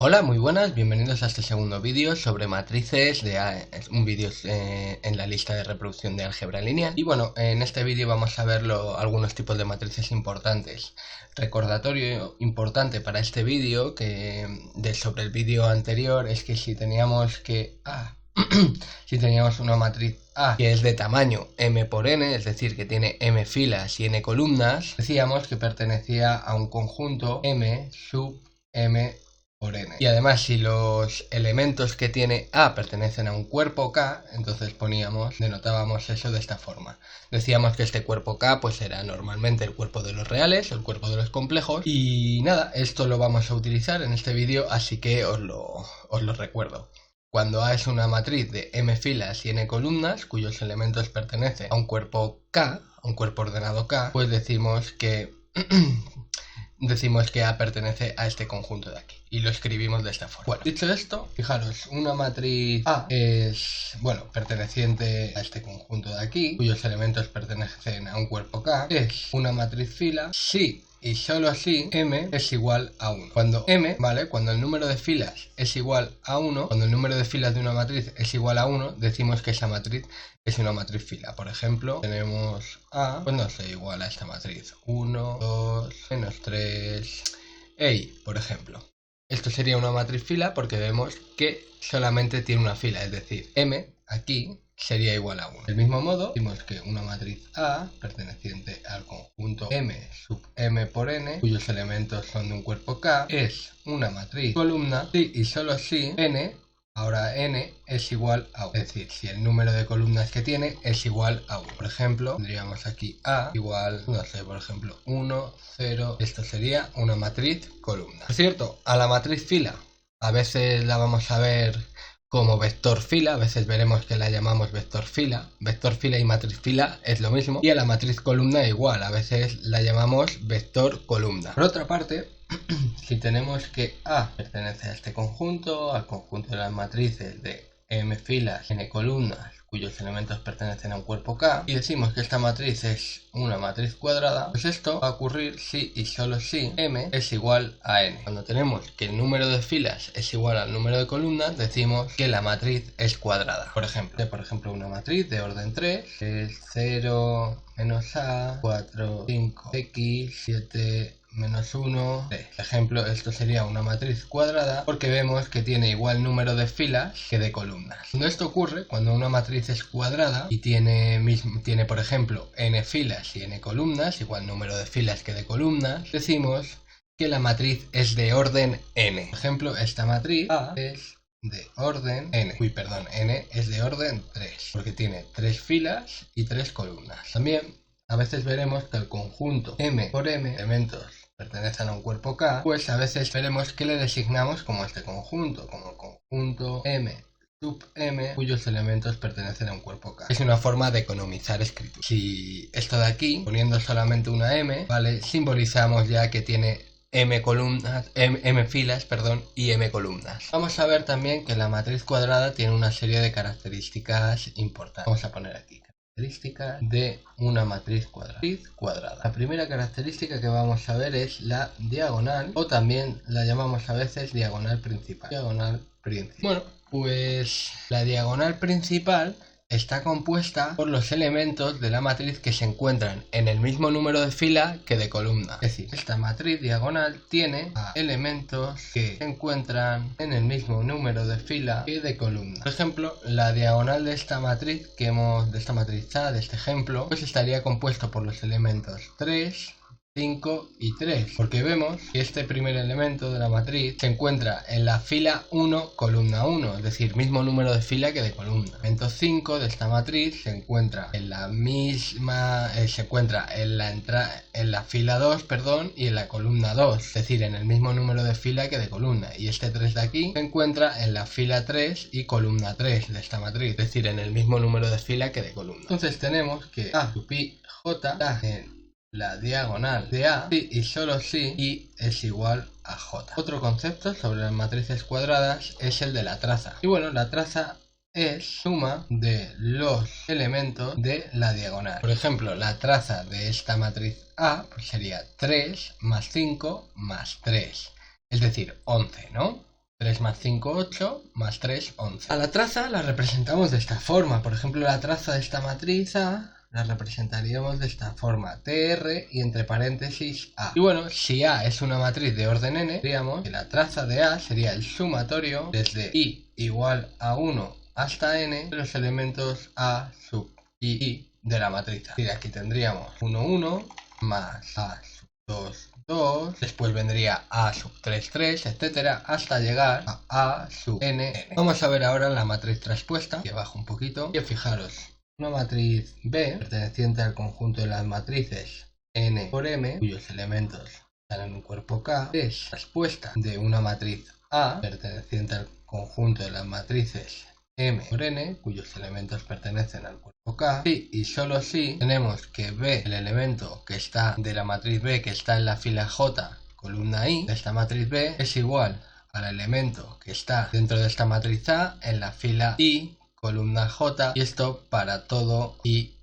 Hola, muy buenas, bienvenidos a este segundo vídeo sobre matrices un vídeo en la lista de reproducción de álgebra lineal. Y bueno, en este vídeo vamos a ver algunos tipos de matrices importantes. Recordatorio importante para este vídeo sobre el vídeo anterior es que si teníamos si teníamos una matriz A que es de tamaño m por n, es decir, que tiene m filas y n columnas, decíamos que pertenecía a un conjunto m sub m por n. Y además, si los elementos que tiene A pertenecen a un cuerpo K, entonces denotábamos eso de esta forma. Decíamos que este cuerpo K pues era normalmente el cuerpo de los reales, el cuerpo de los complejos. Y nada, esto lo vamos a utilizar en este vídeo, así que os lo recuerdo. Cuando A es una matriz de m filas y n columnas, cuyos elementos pertenecen a un cuerpo K, a un cuerpo ordenado K, pues decimos que A pertenece a este conjunto de aquí y lo escribimos de esta forma. Bueno, dicho esto, fijaros, una matriz A es, perteneciente a este conjunto de aquí, cuyos elementos pertenecen a un cuerpo K, es una matriz fila si y solo si m es igual a 1. Cuando cuando el número de filas es igual a 1, cuando el número de filas de una matriz es igual a 1, decimos que esa matriz es una matriz fila. Por ejemplo, tenemos A, pues no sé, igual a esta matriz. 1, 2, menos 3, por ejemplo. Esto sería una matriz fila porque vemos que solamente tiene una fila, es decir, m aquí sería igual a 1. Del mismo modo, decimos que una matriz A perteneciente al conjunto m sub m por n, cuyos elementos son de un cuerpo K, es una matriz columna si y solo si n, ahora n es igual a 1. Es decir, si el número de columnas que tiene es igual a 1. Por ejemplo, tendríamos aquí A igual, no sé, por ejemplo, 1, 0. Esto sería una matriz columna. Por cierto, a la matriz fila a veces la vamos a ver como vector fila, a veces veremos que la llamamos vector fila. Vector fila y matriz fila es lo mismo. Y a la matriz columna igual, a veces la llamamos vector columna. Por otra parte, si tenemos que A pertenece a este conjunto, al conjunto de las matrices de m filas, n columnas, cuyos elementos pertenecen a un cuerpo K, y decimos que esta matriz es una matriz cuadrada, pues esto va a ocurrir si y solo si m es igual a n. Cuando tenemos que el número de filas es igual al número de columnas, decimos que la matriz es cuadrada. Por ejemplo, una matriz de orden 3 es 0, menos a, 4, 5, x, 7, menos 1, 3. Por ejemplo, esto sería una matriz cuadrada porque vemos que tiene igual número de filas que de columnas. Cuando esto ocurre, cuando una matriz es cuadrada y tiene por ejemplo, n filas y n columnas, igual número de filas que de columnas, decimos que la matriz es de orden n. Por ejemplo, esta matriz A es de orden n. N es de orden 3, porque tiene 3 filas y 3 columnas. También a veces veremos que el conjunto m por m, elementos pertenecen a un cuerpo K, pues a veces veremos que le designamos como este conjunto, como conjunto m sub m, cuyos elementos pertenecen a un cuerpo K. Es una forma de economizar escritura. Si esto de aquí, poniendo solamente una m, simbolizamos ya que tiene m filas, y m columnas. Vamos a ver también que la matriz cuadrada tiene una serie de características importantes. Vamos a poner aquí características de una matriz cuadrada. La primera característica que vamos a ver es la diagonal, o también la llamamos a veces diagonal principal. Bueno, pues la diagonal principal está compuesta por los elementos de la matriz que se encuentran en el mismo número de fila que de columna. Es decir, esta matriz diagonal tiene elementos que se encuentran en el mismo número de fila que de columna. Por ejemplo, la diagonal de esta matriz A, de este ejemplo, pues estaría compuesto por los elementos 3, 5 y 3, porque vemos que este primer elemento de la matriz se encuentra en la fila 1, columna 1, es decir, mismo número de fila que de columna. El elemento 5 de esta matriz se encuentra en la misma, en la fila 2, y en la columna 2, es decir, en el mismo número de fila que de columna. Y este 3 de aquí se encuentra en la fila 3 y columna 3 de esta matriz, es decir, en el mismo número de fila que de columna. Entonces tenemos que A sub i j está en la diagonal de A si y solo si I es igual a J. Otro concepto sobre las matrices cuadradas es el de la traza. Y bueno, la traza es suma de los elementos de la diagonal. Por ejemplo, la traza de esta matriz A pues sería 3 más 5 más 3, es decir, 11, ¿no? 3 más 5, 8, más 3, 11. A la traza la representamos de esta forma. Por ejemplo, la traza de esta matriz A la representaríamos de esta forma, TR y entre paréntesis A. Y bueno, si A es una matriz de orden n, diríamos que la traza de A sería el sumatorio desde I igual a 1 hasta n de los elementos A sub I de la matriz A. Y aquí tendríamos 1, 1 más A sub 2, 2, después vendría A sub 3, 3, etcétera, hasta llegar a A sub n, n. Vamos a ver ahora la matriz traspuesta, que bajo un poquito, y fijaros, una matriz B perteneciente al conjunto de las matrices n por m, cuyos elementos están en un cuerpo K, es traspuesta de una matriz A perteneciente al conjunto de las matrices m por n, cuyos elementos pertenecen al cuerpo K, si y solo si tenemos que B, el elemento que está de la matriz B que está en la fila J, columna I, de esta matriz B, es igual al elemento que está dentro de esta matriz A en la fila I, columna J, y esto para todo IJ.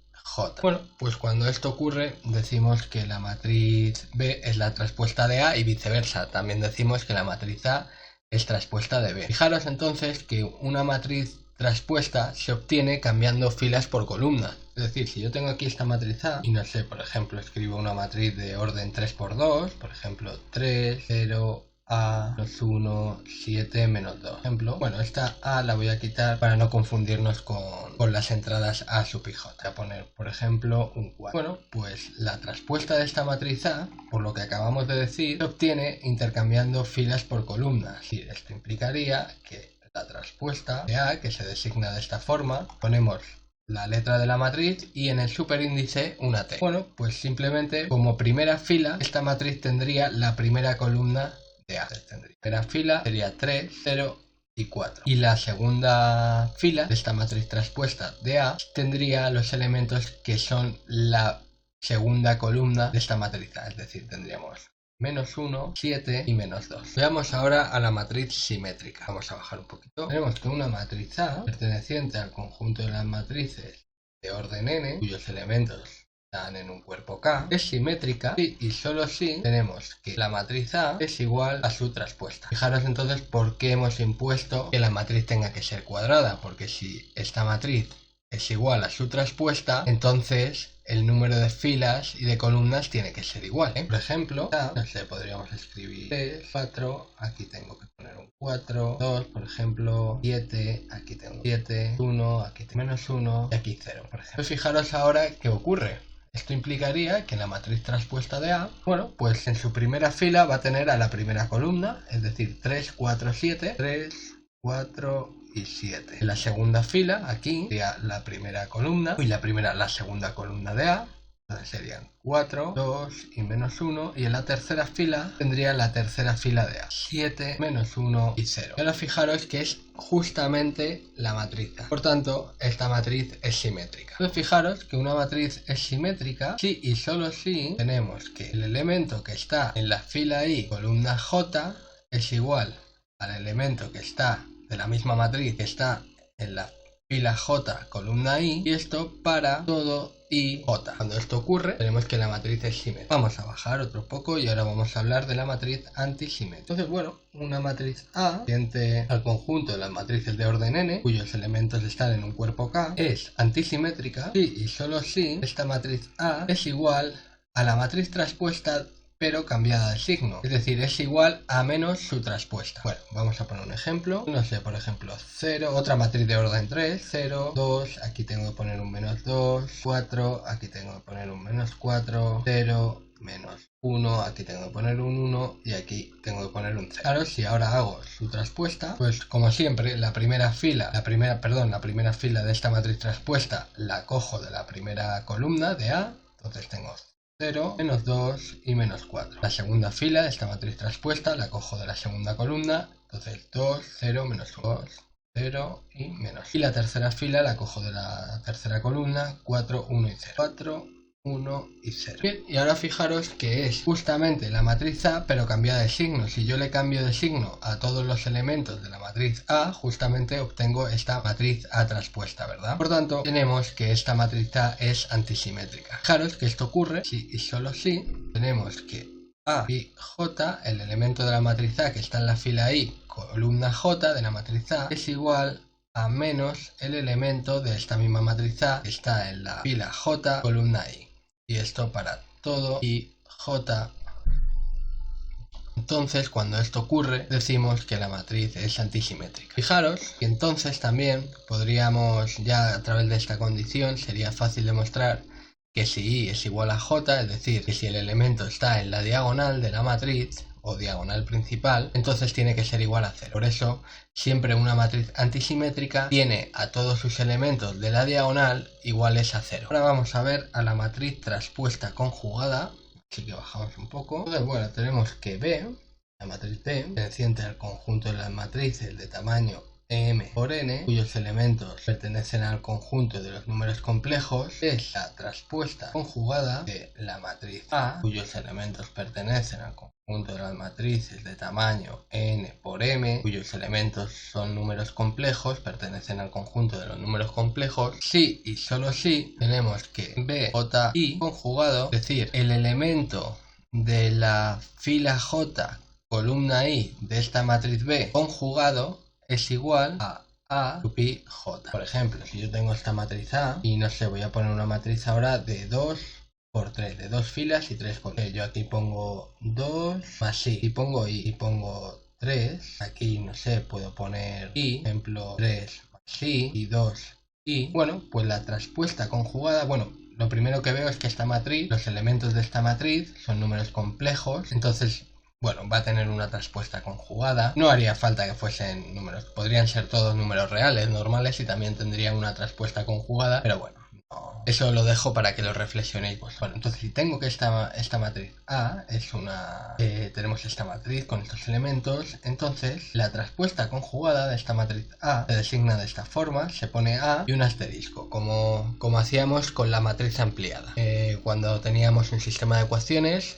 Bueno, pues cuando esto ocurre decimos que la matriz B es la traspuesta de A y viceversa. También decimos que la matriz A es traspuesta de B. Fijaros entonces que una matriz traspuesta se obtiene cambiando filas por columnas. Es decir, si yo tengo aquí esta matriz A y no sé, por ejemplo, escribo una matriz de orden 3×2, por ejemplo 3, 0, A, menos 1, 7, menos 2. Por ejemplo, bueno, esta A la voy a quitar para no confundirnos con las entradas A sub IJ. Voy a poner, por ejemplo, un 4. Bueno, pues la traspuesta de esta matriz A, por lo que acabamos de decir, se obtiene intercambiando filas por columnas. Es decir, esto implicaría que la traspuesta de A, que se designa de esta forma, ponemos la letra de la matriz y en el superíndice una T. Bueno, pues simplemente como primera fila, esta matriz tendría la primera columna de A. La primera fila sería 3, 0 y 4. Y la segunda fila de esta matriz traspuesta de A tendría los elementos que son la segunda columna de esta matriz A. Es decir, tendríamos menos 1, 7 y menos 2. Veamos ahora a la matriz simétrica. Vamos a bajar un poquito. Tenemos que una matriz A, perteneciente al conjunto de las matrices de orden n, cuyos elementos están en un cuerpo K, es simétrica si y solo si tenemos que la matriz A es igual a su traspuesta. Fijaros entonces por qué hemos impuesto que la matriz tenga que ser cuadrada, porque si esta matriz es igual a su traspuesta, entonces el número de filas y de columnas tiene que ser igual, ¿eh? Por ejemplo, no sé, podríamos escribir 3, 4, aquí tengo que poner un 4, 2, por ejemplo, 7, aquí tengo 7, 1, aquí tengo menos 1 y aquí 0, por ejemplo. Pues fijaros ahora qué ocurre. Esto implicaría que la matriz traspuesta de A, bueno, pues en su primera fila va a tener a la primera columna, es decir, 3, 4, 7, 3, 4 y 7. En la segunda fila, aquí, sería la primera columna, y la segunda columna de A, entonces serían 4, 2 y menos 1, y en la tercera fila tendría la tercera fila de A, 7, menos 1 y 0. Y ahora fijaros que es justamente la matriz A. Por tanto, esta matriz es simétrica. Entonces fijaros que una matriz es simétrica si y solo si tenemos que el elemento que está en la fila I, columna J, es igual al elemento que está de la misma matriz que está en la fila J, columna I, y esto para todo IJ. Cuando esto ocurre, tenemos que la matriz es simétrica. Vamos a bajar otro poco y ahora vamos a hablar de la matriz antisimétrica. Entonces, bueno, una matriz A, perteneciente al conjunto de las matrices de orden n, cuyos elementos están en un cuerpo K, es antisimétrica si y solo si esta matriz A es igual a la matriz traspuesta pero cambiada de signo, es decir, es igual a menos su traspuesta. Bueno, vamos a poner un ejemplo, no sé, por ejemplo 0, otra matriz de orden 3, 0, 2, aquí tengo que poner un menos 2, 4, aquí tengo que poner un menos 4, 0, menos 1, aquí tengo que poner un 1 y aquí tengo que poner un 0. Claro, si ahora hago su traspuesta, pues como siempre, la primera fila de esta matriz traspuesta la cojo de la primera columna de A, entonces tengo 0, menos 2 y menos 4. La segunda fila de esta matriz traspuesta la cojo de la segunda columna, entonces 2, 0, menos 1, 2, 0 y menos. Y la tercera fila la cojo de la tercera columna, 4, 1 y 0. 4, 1 y 0. Bien, y ahora fijaros que es justamente la matriz A pero cambiada de signo. Si yo le cambio de signo a todos los elementos de la matriz A, justamente obtengo esta matriz A traspuesta, ¿verdad? Por tanto, tenemos que esta matriz A es antisimétrica. Fijaros que esto ocurre si y solo si tenemos que A y J, el elemento de la matriz A que está en la fila I, columna J de la matriz A, es igual a menos el elemento de esta misma matriz A que está en la fila J, columna I. Y esto para todo y J. Entonces, cuando esto ocurre, decimos que la matriz es antisimétrica. Fijaros que entonces también podríamos, ya a través de esta condición, sería fácil demostrar que si I es igual a J, es decir, que si el elemento está en la diagonal de la matriz, o diagonal principal, entonces tiene que ser igual a 0. Por eso, siempre una matriz antisimétrica tiene a todos sus elementos de la diagonal iguales a 0. Ahora vamos a ver a la matriz traspuesta conjugada. Así que bajamos un poco. Entonces, bueno, tenemos que B, la matriz B, perteneciente al conjunto de las matrices de tamaño M por N, cuyos elementos pertenecen al conjunto de los números complejos, es la traspuesta conjugada de la matriz A, cuyos elementos pertenecen al conjunto de las matrices de tamaño N por M, cuyos elementos son números complejos, pertenecen al conjunto de los números complejos. Si y solo si tenemos que B, J, I conjugado, es decir, el elemento de la fila J, columna I de esta matriz B conjugado es igual a A sub I J. Por ejemplo, si yo tengo esta matriz A y no sé, voy a poner una matriz ahora de 2 por 3, de 2 filas y 3 columnas. Yo aquí pongo 2 más I, y pongo I, y pongo 3. Aquí, no sé, puedo poner I, por ejemplo, 3 más I y 2 I. Bueno, pues la traspuesta conjugada, bueno, lo primero que veo es que esta matriz, los elementos de esta matriz son números complejos, entonces, bueno, va a tener una traspuesta conjugada. No haría falta que fuesen números, podrían ser todos números reales, normales, y también tendrían una traspuesta conjugada, pero bueno, no. Eso lo dejo para que lo reflexionéis vosotros. Bueno, entonces si tengo que esta matriz A es una... tenemos esta matriz con estos elementos, entonces la traspuesta conjugada de esta matriz A se designa de esta forma, se pone A y un asterisco, como hacíamos con la matriz ampliada. Cuando teníamos un sistema de ecuaciones,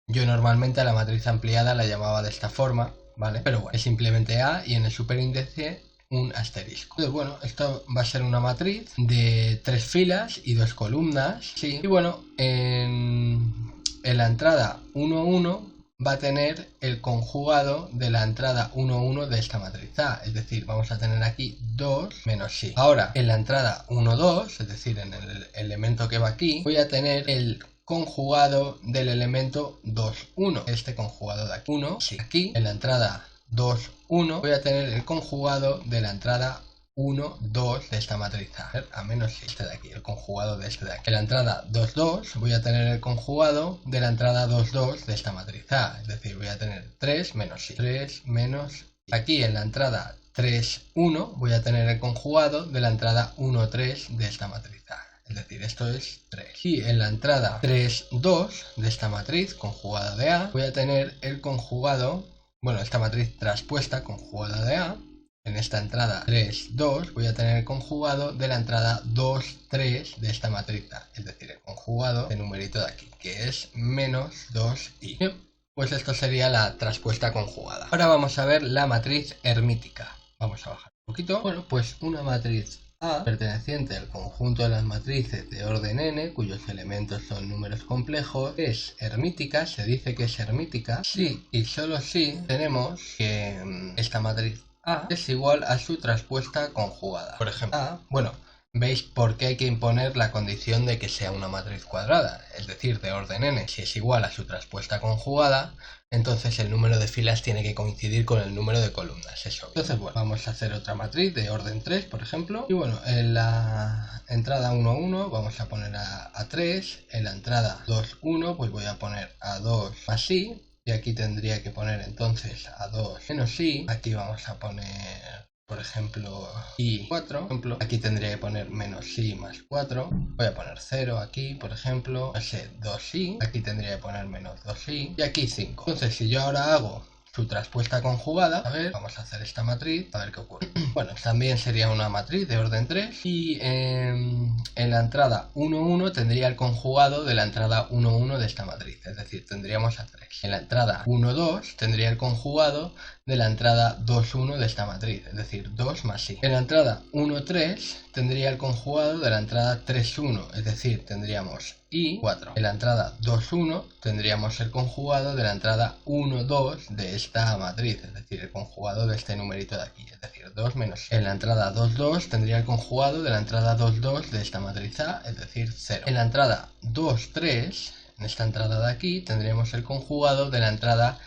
yo normalmente a la matriz ampliada la llamaba de esta forma, ¿vale? Pero bueno, es simplemente A y en el superíndice un asterisco. Entonces, bueno, esto va a ser una matriz de 3 filas y 2 columnas, ¿sí? Y bueno, en la entrada 1, 1 va a tener el conjugado de la entrada 1, 1 de esta matriz A. Es decir, vamos a tener aquí 2 menos I. Ahora, en la entrada 1, 2, es decir, en el elemento que va aquí, voy a tener el conjugado del elemento 2, 1. Este conjugado de aquí 1, sí. Aquí en la entrada 2, 1 voy a tener el conjugado de la entrada 1, 2 de esta matriz A menos este de aquí, el conjugado de este de aquí. En la entrada 2, 2 voy a tener el conjugado de la entrada 2, 2 de esta matriz A, es decir, voy a tener 3 menos I. 3 menos I. Aquí en la entrada 3, 1 voy a tener el conjugado de la entrada 1, 3 de esta matriz A. Es decir, esto es 3. Y en la entrada 3, 2 de esta matriz conjugada de A, voy a tener el conjugado, bueno, esta matriz traspuesta conjugada de A. En esta entrada 3, 2 voy a tener el conjugado de la entrada 2, 3 de esta matriz A. Es decir, el conjugado de numerito de aquí, que es menos 2i. Bien, pues esto sería la traspuesta conjugada. Ahora vamos a ver la matriz hermítica. Vamos a bajar un poquito. Bueno, pues una matriz A perteneciente al conjunto de las matrices de orden n, cuyos elementos son números complejos, es hermítica. Se dice que es hermítica si y solo si tenemos que esta matriz A es igual a su traspuesta conjugada. Por ejemplo, A, bueno, veis por qué hay que imponer la condición de que sea una matriz cuadrada, es decir, de orden n. Si es igual a su traspuesta conjugada, entonces el número de filas tiene que coincidir con el número de columnas, eso. Entonces, bueno, vamos a hacer otra matriz de orden 3, por ejemplo. Y bueno, en la entrada 1, 1 vamos a poner a 3. En la entrada 2, 1, pues voy a poner a 2 más i. Y aquí tendría que poner entonces a 2 menos i. Aquí vamos a poner, por ejemplo, i 4. Por ejemplo, aquí tendría que poner menos i más 4. Voy a poner 0 aquí, por ejemplo. No sé, 2i. Aquí tendría que poner menos 2i. Y aquí 5. Entonces, si yo ahora hago su traspuesta conjugada, a ver, vamos a hacer esta matriz, a ver qué ocurre. Bueno, también sería una matriz de orden 3. Y en la entrada 1, 1 tendría el conjugado de la entrada 1, 1 de esta matriz. Es decir, tendríamos a 3. En la entrada 1, 2 tendría el conjugado de la entrada 2, 1 de esta matriz, es decir, 2 más i. En la entrada 1, 3 tendría el conjugado de la entrada 3, 1, es decir, tendríamos i 4. En la entrada 2, 1 tendríamos el conjugado de la entrada 1, 2 de esta matriz, es decir, el conjugado de este numerito de aquí, es decir, 2 menos i. En la entrada 2, 2 tendría el conjugado de la entrada 2, 2 de esta matriz A, es decir, 0. En la entrada 2, 3, en esta entrada de aquí, tendríamos el conjugado de la entrada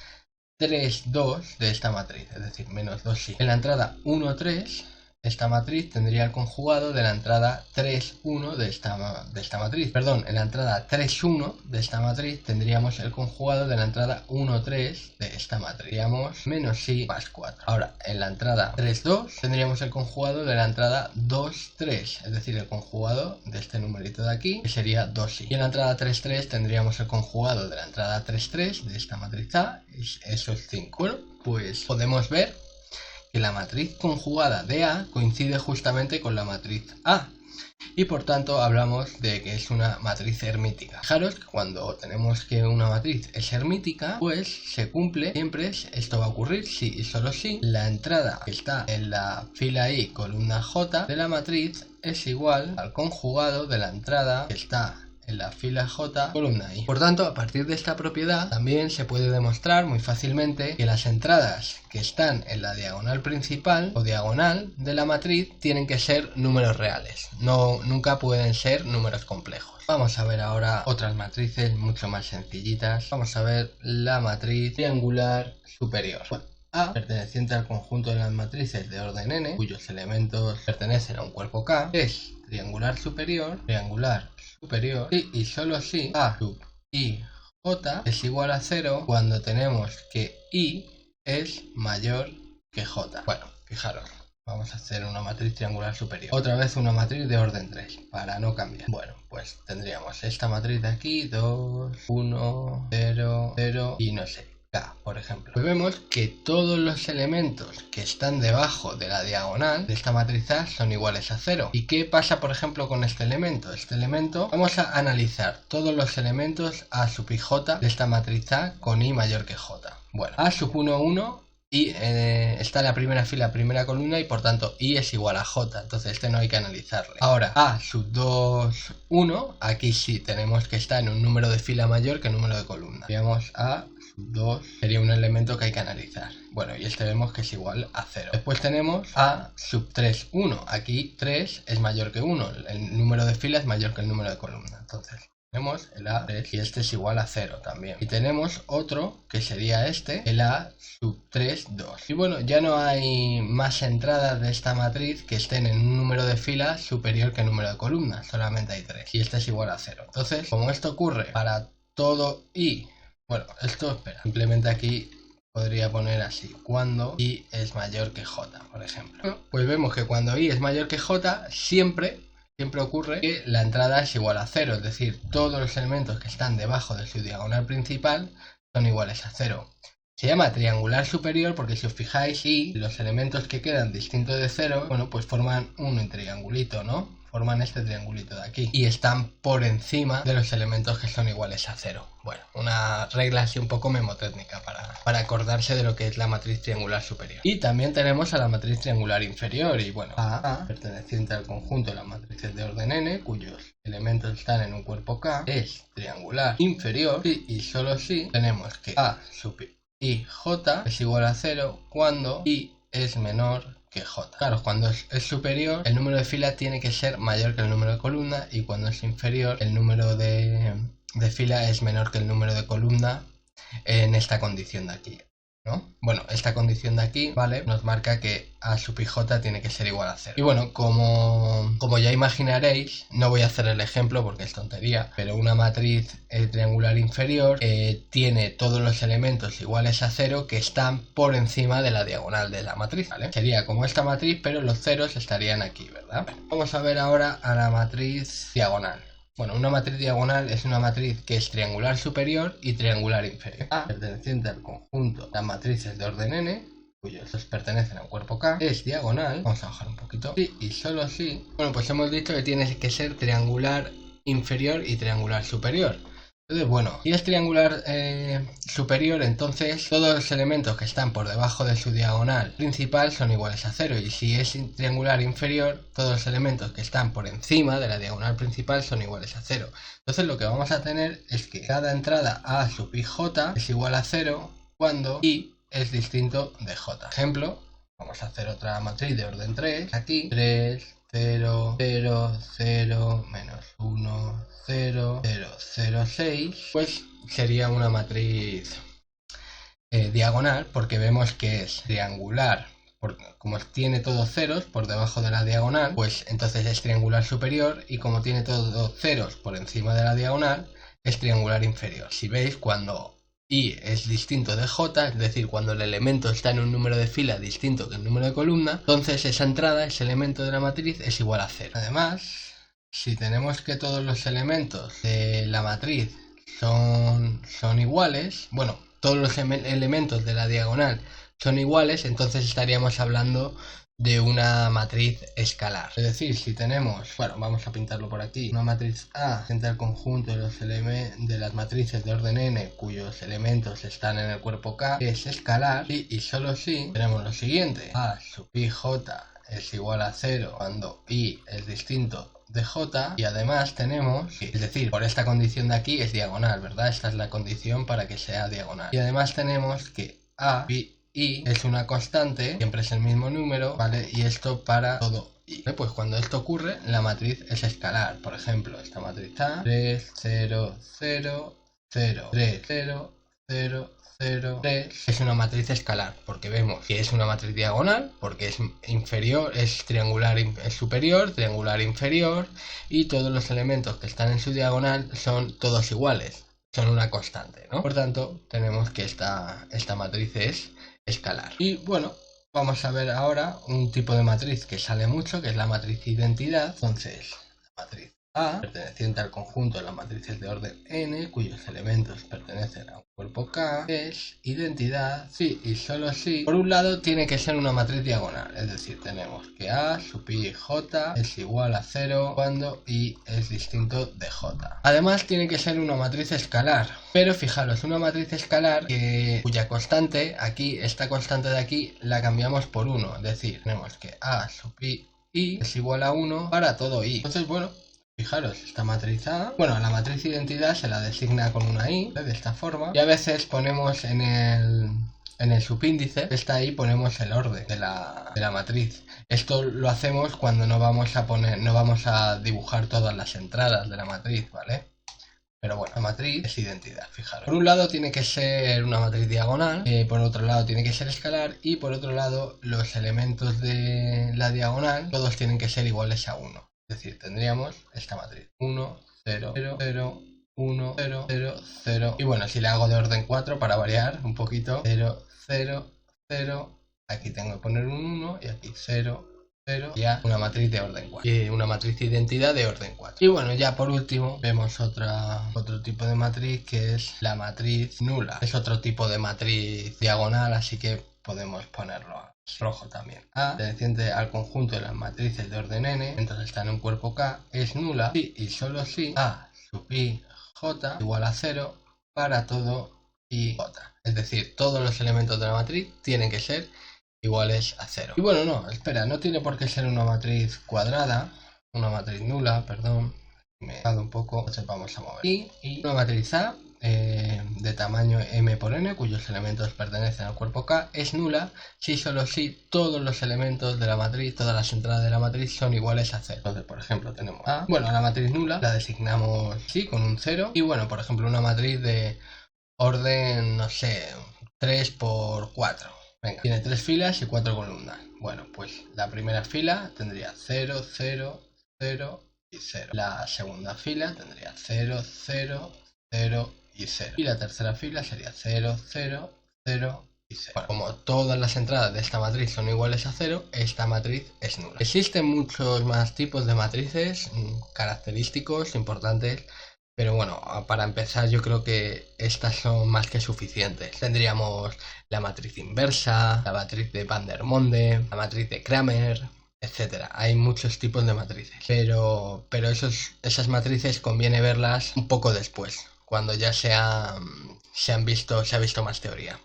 3, 2 de esta matriz, es decir, menos 2i. En la entrada 1, 3, esta matriz tendría el conjugado de la entrada 3, 1 de esta matriz. Perdón, en la entrada 3, 1 de esta matriz tendríamos el conjugado de la entrada 1, 3 de esta matriz. Tendríamos menos i más 4. Ahora, en la entrada 3, 2 tendríamos el conjugado de la entrada 2, 3, es decir, el conjugado de este numerito de aquí, que sería 2i. Y en la entrada 3, 3 tendríamos el conjugado de la entrada 3, 3 de esta matriz A, eso es 5. Bueno, pues podemos ver que la matriz conjugada de A coincide justamente con la matriz A y por tanto hablamos de que es una matriz hermítica. Fijaros que cuando tenemos que una matriz es hermítica, pues se cumple siempre, esto va a ocurrir si y solo si la entrada que está en la fila I columna J de la matriz es igual al conjugado de la entrada que está en la fila J columna I. Por tanto, a partir de esta propiedad también se puede demostrar muy fácilmente que las entradas que están en la diagonal principal o diagonal de la matriz tienen que ser números reales, nunca pueden ser números complejos. Vamos a ver ahora otras matrices mucho más sencillitas. Vamos a ver la matriz triangular superior. Bueno, A, perteneciente al conjunto de las matrices de orden n, cuyos elementos pertenecen a un cuerpo K, es triangular superior y solo si A sub I J es igual a 0 cuando tenemos que I es mayor que J. Bueno, fijaros, vamos a hacer una matriz triangular superior. Otra vez una matriz de orden 3, para no cambiar. Bueno, pues tendríamos esta matriz de aquí, 2, 1, 0, 0 y no sé, K, por ejemplo. Pues vemos que todos los elementos que están debajo de la diagonal de esta matriz A son iguales a 0. ¿Y qué pasa, por ejemplo, con este elemento? Vamos a analizar todos los elementos A sub i J de esta matriz A con I mayor que J. Bueno, A sub 1, 1 y está en la primera fila, primera columna y por tanto I es igual a J, entonces este no hay que analizarle. Ahora, A sub 2, 1, aquí sí tenemos que estar en un número de fila mayor que el número de columna. Digamos A sub 2 sería un elemento que hay que analizar. Bueno, y este vemos que es igual a 0. Después tenemos A sub 3, 1, aquí 3 es mayor que 1, el número de fila es mayor que el número de columna, entonces tenemos el A3 y este es igual a 0 también. Y tenemos otro que sería el A sub 3, 2. Y bueno, ya no hay más entradas de esta matriz que estén en un número de filas superior que el número de columnas. Solamente hay 3 y este es igual a 0. Entonces, como esto ocurre para todo I, bueno, simplemente aquí podría poner así, cuando I es mayor que J, por ejemplo. Bueno, pues vemos que cuando I es mayor que J, siempre ocurre que la entrada es igual a 0, es decir, todos los elementos que están debajo de su diagonal principal son iguales a 0. Se llama triangular superior porque si os fijáis y los elementos que quedan distintos de 0, bueno, pues forman un triangulito, ¿no? Forman este triangulito de aquí y están por encima de los elementos que son iguales a 0. Bueno, una regla así un poco memotécnica para acordarse de lo que es la matriz triangular superior. Y también tenemos a la matriz triangular inferior y bueno, A, perteneciente al conjunto de las matrices de orden n, cuyos elementos están en un cuerpo K, es triangular inferior y solo si tenemos que A sub I J es igual a 0 cuando I es menor que J. Claro, cuando es superior, el número de fila tiene que ser mayor que el número de columna y cuando es inferior, el número de fila es menor que el número de columna en esta condición de aquí, ¿no? Bueno, esta condición de aquí, ¿vale? Nos marca que A sub i J tiene que ser igual a 0. Y bueno, como ya imaginaréis, no voy a hacer el ejemplo porque es tontería, pero una matriz triangular inferior tiene todos los elementos iguales a 0 que están por encima de la diagonal de la matriz, ¿vale? Sería como esta matriz, pero los ceros estarían aquí, ¿verdad? Vamos a ver ahora a la matriz diagonal. Bueno, una matriz diagonal es una matriz que es triangular superior y triangular inferior. A, perteneciente al conjunto de las matrices de orden n, cuyos pertenecen a un cuerpo K, es diagonal. Vamos a bajar un poquito. Sí, y solo si. Bueno, pues hemos dicho que tiene que ser triangular inferior y triangular superior. Entonces, bueno, si es triangular superior, entonces todos los elementos que están por debajo de su diagonal principal son iguales a 0. Y si es triangular inferior, todos los elementos que están por encima de la diagonal principal son iguales a 0. Entonces lo que vamos a tener es que cada entrada a sub i j es igual a 0 cuando i es distinto de j. Ejemplo, vamos a hacer otra matriz de orden 3. Aquí 3, 0, 0, 0, menos 1, 0, 0, 0, 6, pues sería una matriz diagonal, porque vemos que es triangular, porque como tiene todos ceros por debajo de la diagonal, pues entonces es triangular superior, y como tiene todos ceros por encima de la diagonal, es triangular inferior. Si veis, cuando i es distinto de j, es decir, cuando el elemento está en un número de fila distinto que el número de columna, entonces esa entrada, ese elemento de la matriz, es igual a 0. Además, si tenemos que todos los elementos de la matriz son iguales, bueno, todos los elementos de la diagonal son iguales, entonces estaríamos hablando de una matriz escalar. Es decir, si tenemos, bueno, vamos a pintarlo por aquí, una matriz A entre el conjunto de las matrices de orden n cuyos elementos están en el cuerpo K, es escalar, y solo si tenemos lo siguiente: A sub i j es igual a 0 cuando i es distinto de j, y además tenemos, es decir, por esta condición de aquí es diagonal, ¿verdad? Esta es la condición para que sea diagonal. Y además tenemos que a i es una constante, siempre es el mismo número, ¿vale? Y esto para todo i. Pues cuando esto ocurre, la matriz es escalar. Por ejemplo, esta matriz A, 3, 0, 0, 0, 3, 0, 0, 0, 3, es una matriz escalar, porque vemos que es una matriz diagonal, porque es inferior, es triangular, es superior, triangular inferior, y todos los elementos que están en su diagonal son todos iguales, son una constante, ¿no? Por tanto, tenemos que esta matriz es escalar. Y bueno, vamos a ver ahora un tipo de matriz que sale mucho, que es la matriz identidad. Entonces, la matriz A, perteneciente al conjunto de las matrices de orden n, cuyos elementos pertenecen a un cuerpo K, es identidad si y solo si, por un lado, tiene que ser una matriz diagonal. Es decir, tenemos que A sub i j es igual a 0 cuando i es distinto de j. Además, tiene que ser una matriz escalar. Pero fijaros, una matriz escalar cuya constante, aquí, esta constante de aquí, la cambiamos por 1. Es decir, tenemos que A sub i es igual a 1 para todo i. Entonces, bueno, fijaros, esta matriz A, bueno, la matriz identidad se la designa con una i, de esta forma, y a veces ponemos en el subíndice de esta i ponemos el orden de la matriz. Esto lo hacemos cuando no vamos a dibujar todas las entradas de la matriz, ¿vale? Pero bueno, la matriz es identidad, fijaros. Por un lado tiene que ser una matriz diagonal, por otro lado tiene que ser escalar, y por otro lado los elementos de la diagonal todos tienen que ser iguales a 1. Es decir, tendríamos esta matriz 1, 0, 0, 0, 1, 0, 0, 0. Y bueno, si le hago de orden 4 para variar un poquito, 0, 0, 0, aquí tengo que poner un 1 y aquí 0, 0, ya una matriz de orden 4. Y una matriz de identidad de orden 4. Y bueno, ya por último vemos otro tipo de matriz, que es la matriz nula. Es otro tipo de matriz diagonal, así que podemos ponerlo rojo también. A, perteneciente al conjunto de las matrices de orden n, entonces está en un cuerpo K, es nula si y solo si A sub i j igual a 0 para todo i j. Es decir, todos los elementos de la matriz tienen que ser iguales a 0. Y bueno, no, espera, no tiene por qué ser una matriz cuadrada, una matriz nula, perdón, me he dado un poco, entonces vamos a mover. Y una matriz A de tamaño m por n, cuyos elementos pertenecen al cuerpo K, es nula si solo si todos los elementos de la matriz, todas las entradas de la matriz son iguales a 0. Entonces, por ejemplo, tenemos A, bueno, la matriz nula la designamos así, con un 0, y bueno, por ejemplo, una matriz de orden, no sé, 3 por 4. Venga, tiene 3 filas y 4 columnas. Bueno, pues la primera fila tendría 0, 0, 0 y 0. La segunda fila tendría 0, 0, 0 y 0. Y la tercera fila sería 0, 0, 0 y 0. Bueno, como todas las entradas de esta matriz son iguales a 0, esta matriz es nula. Existen muchos más tipos de matrices característicos importantes, pero bueno, para empezar yo creo que estas son más que suficientes. Tendríamos la matriz inversa, la matriz de Vandermonde, la matriz de Kramer, etcétera. Hay muchos tipos de matrices, pero esas matrices conviene verlas un poco después, cuando ya se ha visto más teoría.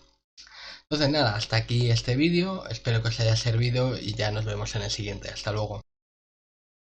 Entonces nada, hasta aquí este vídeo, espero que os haya servido y ya nos vemos en el siguiente. Hasta luego.